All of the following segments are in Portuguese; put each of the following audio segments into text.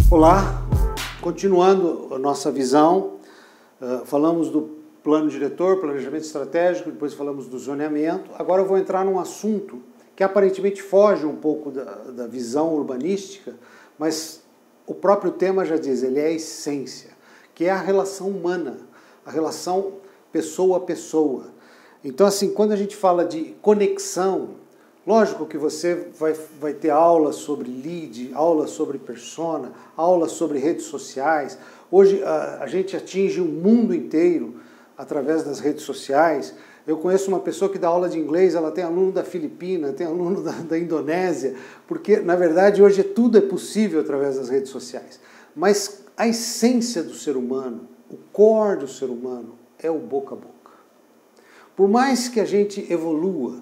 Olá, continuando a nossa visão, falamos do plano diretor, planejamento estratégico, depois falamos do zoneamento. Agora eu vou entrar num assunto que aparentemente foge um pouco da visão urbanística, mas o próprio tema já diz, ele é a essência, que é a relação humana, a relação pessoa a pessoa. Então, assim, quando a gente fala de conexão, lógico que você vai ter aulas sobre lead, aulas sobre persona, aulas sobre redes sociais. Hoje a gente atinge o mundo inteiro através das redes sociais. Eu conheço uma pessoa que dá aula de inglês, ela tem aluno da Filipina, tem aluno da Indonésia, porque, na verdade, hoje tudo é possível através das redes sociais. Mas a essência do ser humano, o core do ser humano, é o boca a boca. Por mais que a gente evolua,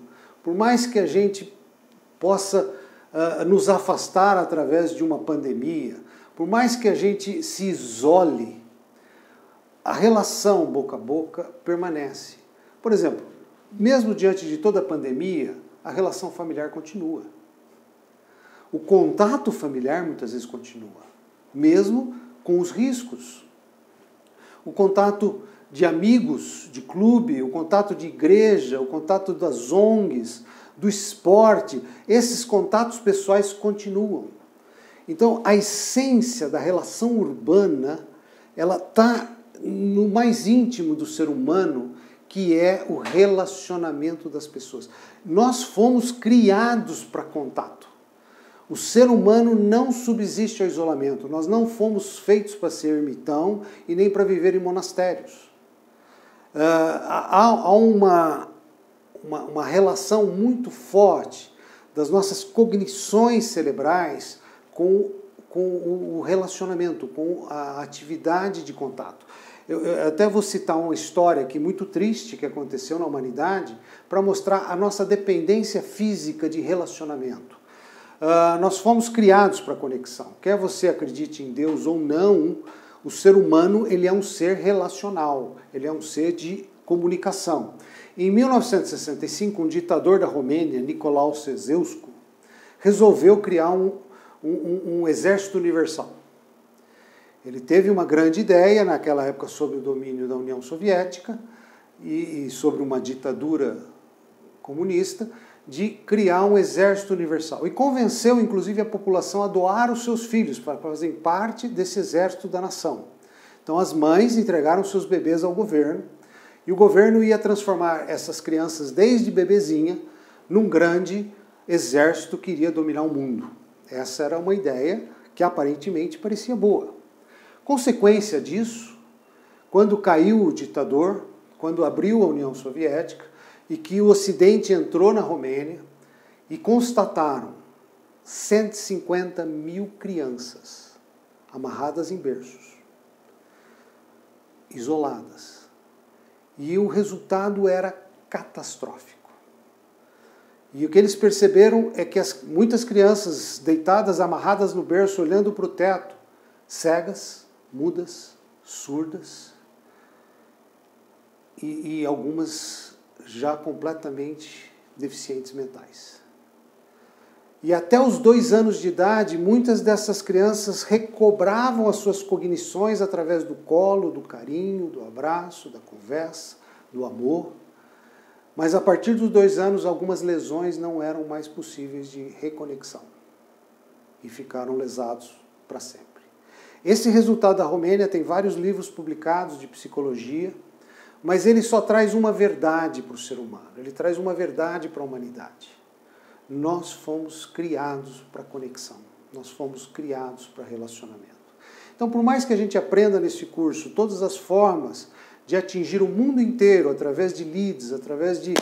por mais que a gente possa nos afastar através de uma pandemia, por mais que a gente se isole, a relação boca a boca permanece. Por exemplo, mesmo diante de toda a pandemia, a relação familiar continua. O contato familiar muitas vezes continua, mesmo com os riscos. O contato de amigos, de clube, o contato de igreja, o contato das ONGs, do esporte, esses contatos pessoais continuam. Então, a essência da relação urbana, ela está no mais íntimo do ser humano, que é o relacionamento das pessoas. Nós fomos criados para contato. O ser humano não subsiste ao isolamento. Nós não fomos feitos para ser ermitão e nem para viver em monastérios. Há uma relação muito forte das nossas cognições cerebrais com o relacionamento, com a atividade de contato. Eu até vou citar uma história aqui muito triste que aconteceu na humanidade para mostrar a nossa dependência física de relacionamento. Nós fomos criados para conexão. Quer você acredite em Deus ou não, o ser humano ele é um ser relacional, ele é um ser de comunicação. Em 1965, um ditador da Romênia, Nicolau Ceausescu, resolveu criar um exército universal. Ele teve uma grande ideia, naquela época, sob o domínio da União Soviética e sobre uma ditadura comunista, de criar um exército universal. E convenceu, inclusive, a população a doar os seus filhos para fazerem parte desse exército da nação. Então, as mães entregaram seus bebês ao governo, e o governo ia transformar essas crianças, desde bebezinha, num grande exército que iria dominar o mundo. Essa era uma ideia que aparentemente parecia boa. Consequência disso, quando caiu o ditador, quando abriu a União Soviética e que o Ocidente entrou na Romênia e constataram 150 mil crianças amarradas em berços, isoladas. E o resultado era catastrófico. E o que eles perceberam é que muitas crianças deitadas, amarradas no berço, olhando para o teto, cegas, mudas, surdas e algumas já completamente deficientes mentais. E até os 2 anos de idade, muitas dessas crianças recobravam as suas cognições através do colo, do carinho, do abraço, da conversa, do amor. Mas a partir dos 2 anos, algumas lesões não eram mais possíveis de reconexão e ficaram lesados para sempre. Esse resultado da Romênia tem vários livros publicados de psicologia, mas ele só traz uma verdade para o ser humano, ele traz uma verdade para a humanidade. Nós fomos criados para conexão, nós fomos criados para relacionamento. Então, por mais que a gente aprenda nesse curso todas as formas de atingir o mundo inteiro através de leads, através de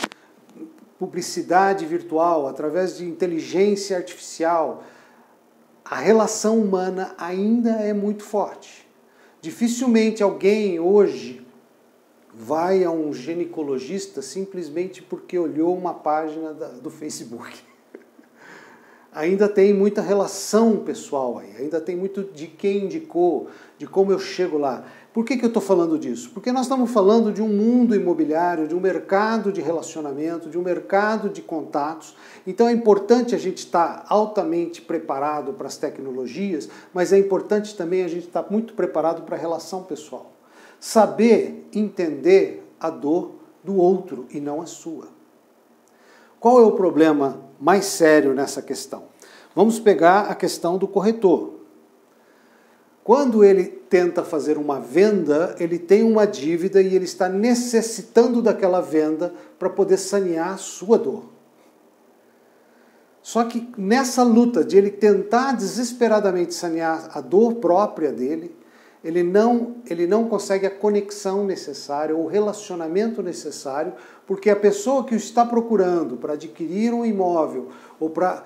publicidade virtual, através de inteligência artificial, a relação humana ainda é muito forte. Dificilmente alguém hoje vai a um ginecologista simplesmente porque olhou uma página do Facebook. ainda tem muita relação pessoal aí, ainda tem muito de quem indicou, de como eu chego lá. Por que eu estou falando disso? Porque nós estamos falando de um mundo imobiliário, de um mercado de relacionamento, de um mercado de contatos. Então é importante a gente estar altamente preparado para as tecnologias, mas é importante também a gente estar muito preparado para a relação pessoal. Saber entender a dor do outro e não a sua. Qual é o problema mais sério nessa questão? Vamos pegar a questão do corretor. Quando ele tenta fazer uma venda, ele tem uma dívida e ele está necessitando daquela venda para poder sanear a sua dor. Só que nessa luta de ele tentar desesperadamente sanear a dor própria dele, ele não consegue a conexão necessária, o relacionamento necessário, porque a pessoa que o está procurando para adquirir um imóvel ou para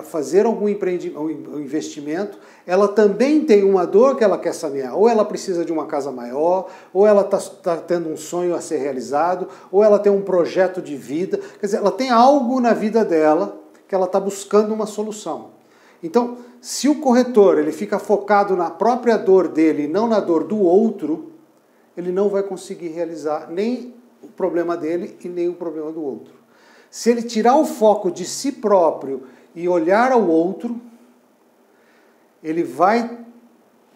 fazer algum investimento, ela também tem uma dor que ela quer sanear. Ou ela precisa de uma casa maior, ou ela está tendo um sonho a ser realizado, ou ela tem um projeto de vida. Quer dizer, ela tem algo na vida dela que ela está buscando uma solução. Então, se o corretor ele fica focado na própria dor dele e não na dor do outro, ele não vai conseguir realizar nem o problema dele e nem o problema do outro. Se ele tirar o foco de si próprio e olhar ao outro, ele vai,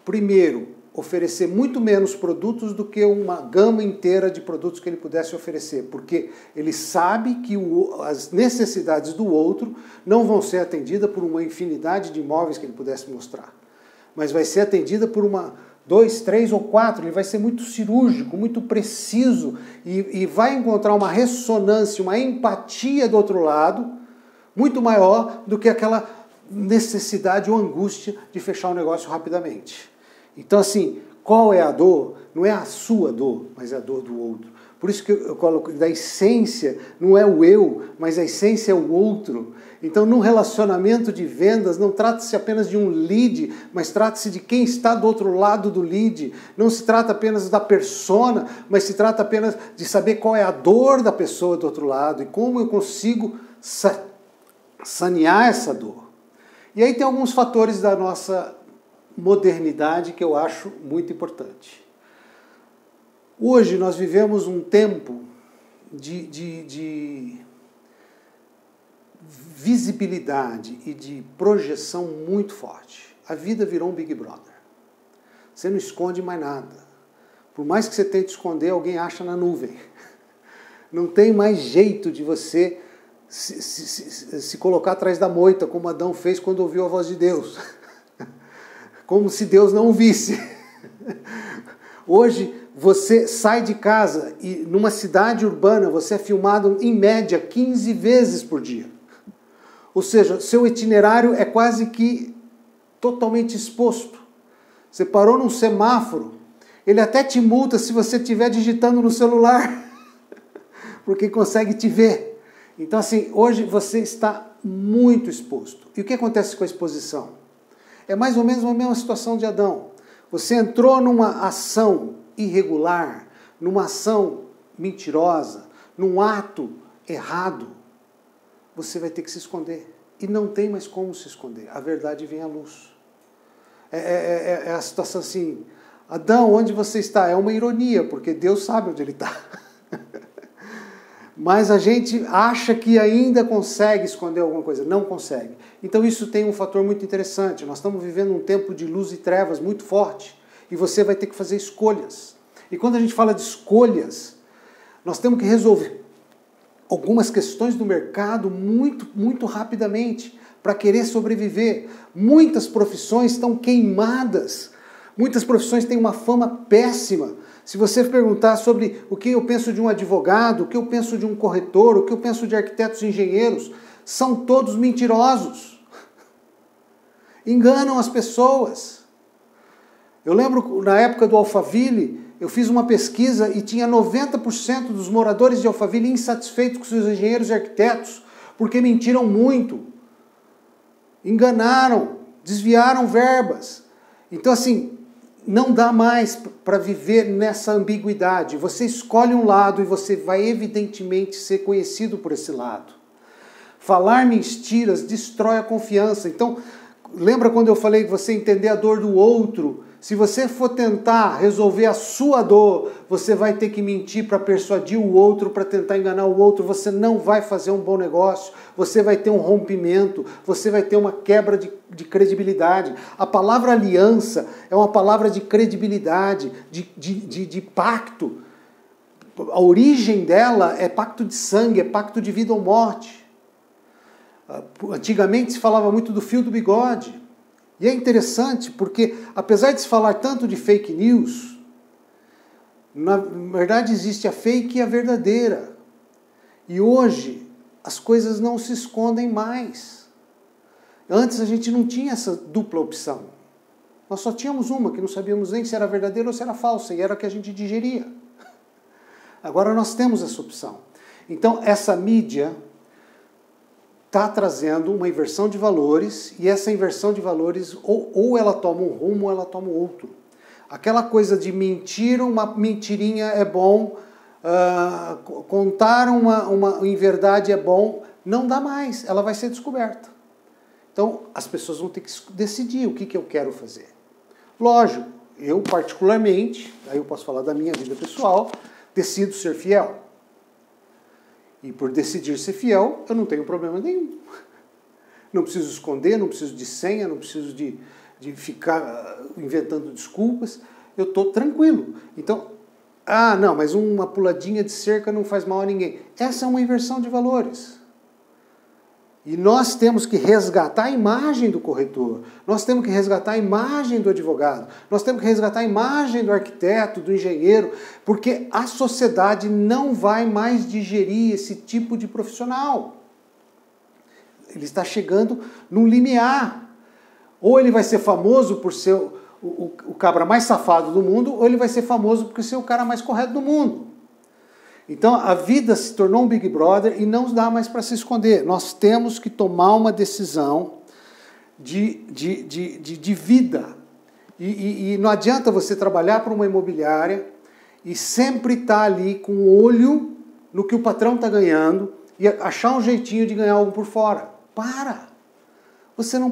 primeiro, oferecer muito menos produtos do que uma gama inteira de produtos que ele pudesse oferecer, porque ele sabe que as necessidades do outro não vão ser atendidas por uma infinidade de imóveis que ele pudesse mostrar, mas vai ser atendida por 2, 3 ou 4, ele vai ser muito cirúrgico, muito preciso e vai encontrar uma ressonância, uma empatia do outro lado, muito maior do que aquela necessidade ou angústia de fechar o negócio rapidamente. Então, assim, qual é a dor? Não é a sua dor, mas é a dor do outro. Por isso que eu coloco, da essência, não é o eu, mas a essência é o outro. Então, num relacionamento de vendas, não trata-se apenas de um lead, mas trata-se de quem está do outro lado do lead. Não se trata apenas da persona, mas se trata apenas de saber qual é a dor da pessoa do outro lado e como eu consigo sanear essa dor. E aí tem alguns fatores da nossa modernidade que eu acho muito importante. Hoje nós vivemos um tempo de visibilidade e de projeção muito forte. A vida virou um Big Brother. Você não esconde mais nada. Por mais que você tente esconder, alguém acha na nuvem. Não tem mais jeito de você se colocar atrás da moita, como Adão fez quando ouviu a voz de Deus. Como se Deus não o visse. Hoje, você sai de casa e numa cidade urbana, você é filmado em média 15 vezes por dia. Ou seja, seu itinerário é quase que totalmente exposto. Você parou num semáforo, ele até te multa se você estiver digitando no celular, porque consegue te ver. Então, assim, hoje você está muito exposto. E o que acontece com a exposição? É mais ou menos a mesma situação de Adão. Você entrou numa ação irregular, numa ação mentirosa, num ato errado, você vai ter que se esconder. E não tem mais como se esconder. A verdade vem à luz. É a situação assim, Adão, onde você está? É uma ironia, porque Deus sabe onde ele está. Mas a gente acha que ainda consegue esconder alguma coisa. Não consegue. Então isso tem um fator muito interessante. Nós estamos vivendo um tempo de luz e trevas muito forte. E você vai ter que fazer escolhas. E quando a gente fala de escolhas, nós temos que resolver algumas questões do mercado muito rapidamente para querer sobreviver. Muitas profissões estão queimadas. Muitas profissões têm uma fama péssima. Se você perguntar sobre o que eu penso de um advogado, o que eu penso de um corretor, o que eu penso de arquitetos e engenheiros, são todos mentirosos. Enganam as pessoas. Eu lembro, na época do Alphaville, eu fiz uma pesquisa e tinha 90% dos moradores de Alphaville insatisfeitos com seus engenheiros e arquitetos, porque mentiram muito, enganaram, desviaram verbas. Então, assim, não dá mais para viver nessa ambiguidade. Você escolhe um lado e você vai evidentemente ser conhecido por esse lado. Falar mentiras destrói a confiança. Então, lembra quando eu falei que você entender a dor do outro? Se você for tentar resolver a sua dor, você vai ter que mentir para persuadir o outro, para tentar enganar o outro. Você não vai fazer um bom negócio, você vai ter um rompimento, você vai ter uma quebra de credibilidade. A palavra aliança é uma palavra de credibilidade, de pacto. A origem dela é pacto de sangue, é pacto de vida ou morte. Antigamente se falava muito do fio do bigode. E é interessante porque, apesar de se falar tanto de fake news, na verdade existe a fake e a verdadeira. E hoje as coisas não se escondem mais. Antes a gente não tinha essa dupla opção. Nós só tínhamos uma, que não sabíamos nem se era verdadeira ou se era falsa, e era a que a gente digeria. Agora nós temos essa opção. Então essa mídia está trazendo uma inversão de valores, e essa inversão de valores ou ela toma um rumo ou ela toma outro. Aquela coisa de mentir, uma mentirinha é bom, contar uma inverdade é bom, não dá mais, ela vai ser descoberta. Então as pessoas vão ter que decidir o que eu quero fazer. Lógico, eu particularmente, aí eu posso falar da minha vida pessoal, decido ser fiel. E por decidir ser fiel, eu não tenho problema nenhum. Não preciso esconder, não preciso de senha, não preciso de ficar inventando desculpas. Eu estou tranquilo. Então, não, mas uma puladinha de cerca não faz mal a ninguém. Essa é uma inversão de valores. E nós temos que resgatar a imagem do corretor, nós temos que resgatar a imagem do advogado, nós temos que resgatar a imagem do arquiteto, do engenheiro, porque a sociedade não vai mais digerir esse tipo de profissional. Ele está chegando num limiar. Ou ele vai ser famoso por ser o cabra mais safado do mundo, ou ele vai ser famoso por ser o cara mais correto do mundo. Então a vida se tornou um Big Brother e não dá mais para se esconder. Nós temos que tomar uma decisão de vida. E não adianta você trabalhar para uma imobiliária e sempre estar ali com o olho no que o patrão está ganhando e achar um jeitinho de ganhar algo por fora. Para! Você não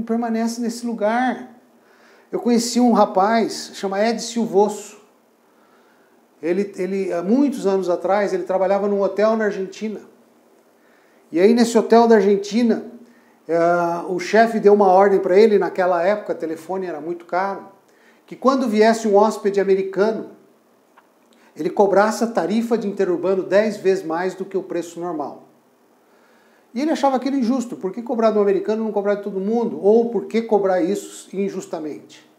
permanece nesse lugar. Eu conheci um rapaz, chama Ed Silvoso. Ele, há muitos anos atrás, ele trabalhava num hotel na Argentina. E aí, nesse hotel da Argentina, o chefe deu uma ordem para ele, naquela época, o telefone era muito caro, que quando viesse um hóspede americano, ele cobrasse a tarifa de interurbano 10 vezes mais do que o preço normal. E ele achava aquilo injusto. Por que cobrar do americano e não cobrar de todo mundo? Ou por que cobrar isso injustamente?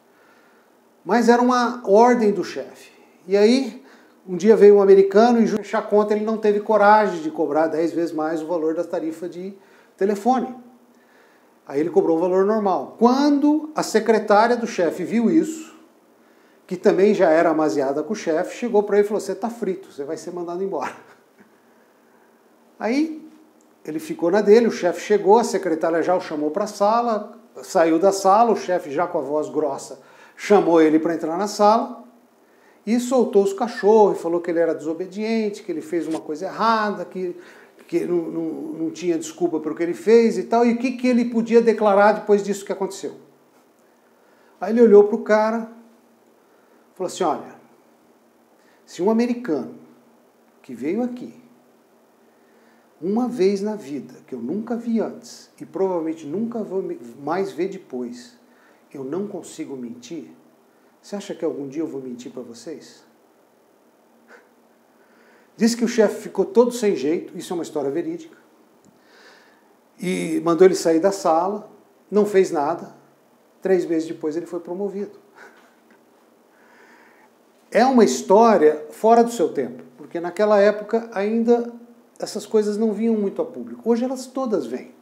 Mas era uma ordem do chefe. E aí, um dia veio um americano e, para fechar a conta, ele não teve coragem de cobrar 10 vezes mais o valor da tarifa de telefone. Aí ele cobrou o valor normal. Quando a secretária do chefe viu isso, que também já era amaziada com o chefe, chegou para ele e falou: você está frito, você vai ser mandado embora. Aí ele ficou na dele, o chefe chegou, a secretária já o chamou para a sala, saiu da sala, o chefe já com a voz grossa chamou ele para entrar na sala, e soltou os cachorros, e falou que ele era desobediente, que ele fez uma coisa errada, que não tinha desculpa pelo que ele fez e tal, e o que ele podia declarar depois disso que aconteceu. Aí ele olhou para o cara, falou assim: olha, se um americano que veio aqui, uma vez na vida, que eu nunca vi antes, e provavelmente nunca vou mais ver depois, eu não consigo mentir, você acha que algum dia eu vou mentir para vocês? Diz que o chefe ficou todo sem jeito, isso é uma história verídica, e mandou ele sair da sala, não fez nada, 3 meses depois ele foi promovido. É uma história fora do seu tempo, porque naquela época ainda essas coisas não vinham muito a público. Hoje elas todas vêm.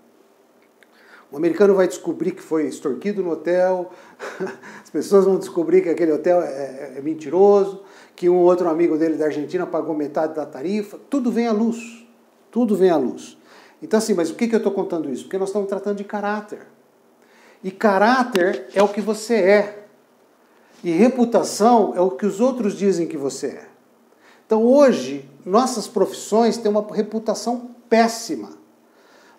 O americano vai descobrir que foi extorquido no hotel, as pessoas vão descobrir que aquele hotel é mentiroso, que um outro amigo dele da Argentina pagou metade da tarifa. Tudo vem à luz. Tudo vem à luz. Então assim, mas por que eu estou contando isso? Porque nós estamos tratando de caráter. E caráter é o que você é. E reputação é o que os outros dizem que você é. Então hoje, nossas profissões têm uma reputação péssima.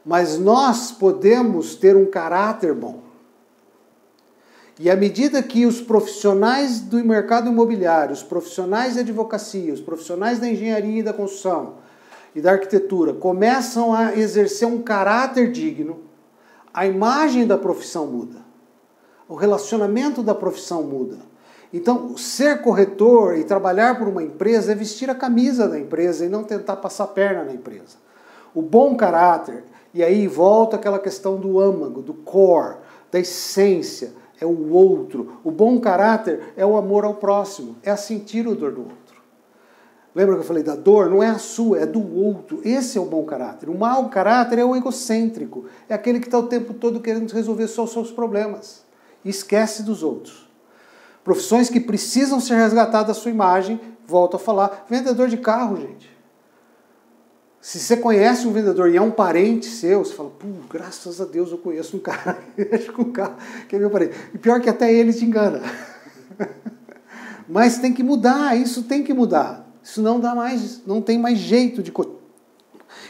mas nós podemos ter um caráter bom. E à medida que os profissionais do mercado imobiliário, os profissionais da advocacia, os profissionais da engenharia e da construção e da arquitetura começam a exercer um caráter digno, a imagem da profissão muda. O relacionamento da profissão muda. Então, ser corretor e trabalhar por uma empresa é vestir a camisa da empresa e não tentar passar a perna na empresa. O bom caráter, e aí volta aquela questão do âmago, do core, da essência, é o outro. O bom caráter é o amor ao próximo, é a sentir a dor do outro. Lembra que eu falei da dor? Não é a sua, é do outro. Esse é o bom caráter. O mau caráter é o egocêntrico, é aquele que está o tempo todo querendo resolver só os seus problemas e esquece dos outros. Profissões que precisam ser resgatadas da sua imagem, volto a falar, vendedor de carro, gente. Se você conhece um vendedor e é um parente seu, você fala, graças a Deus eu conheço um cara que mexe com carro, que é meu parente. E pior que até ele te engana. Mas tem que mudar, isso tem que mudar. Isso não dá mais, não tem mais jeito de...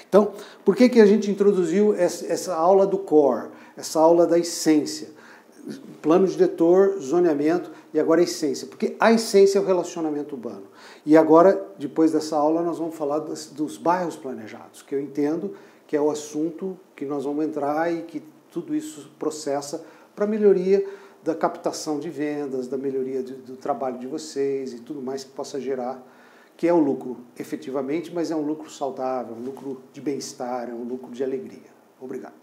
Então, por que a gente introduziu essa aula do core, essa aula da essência? Plano diretor, zoneamento e agora a essência. Porque a essência é o relacionamento urbano. E agora, depois dessa aula, nós vamos falar dos bairros planejados, que eu entendo que é o assunto que nós vamos entrar e que tudo isso processa para a melhoria da captação de vendas, da melhoria do trabalho de vocês e tudo mais que possa gerar, que é o lucro efetivamente, mas é um lucro saudável, um lucro de bem-estar, é um lucro de alegria. Obrigado.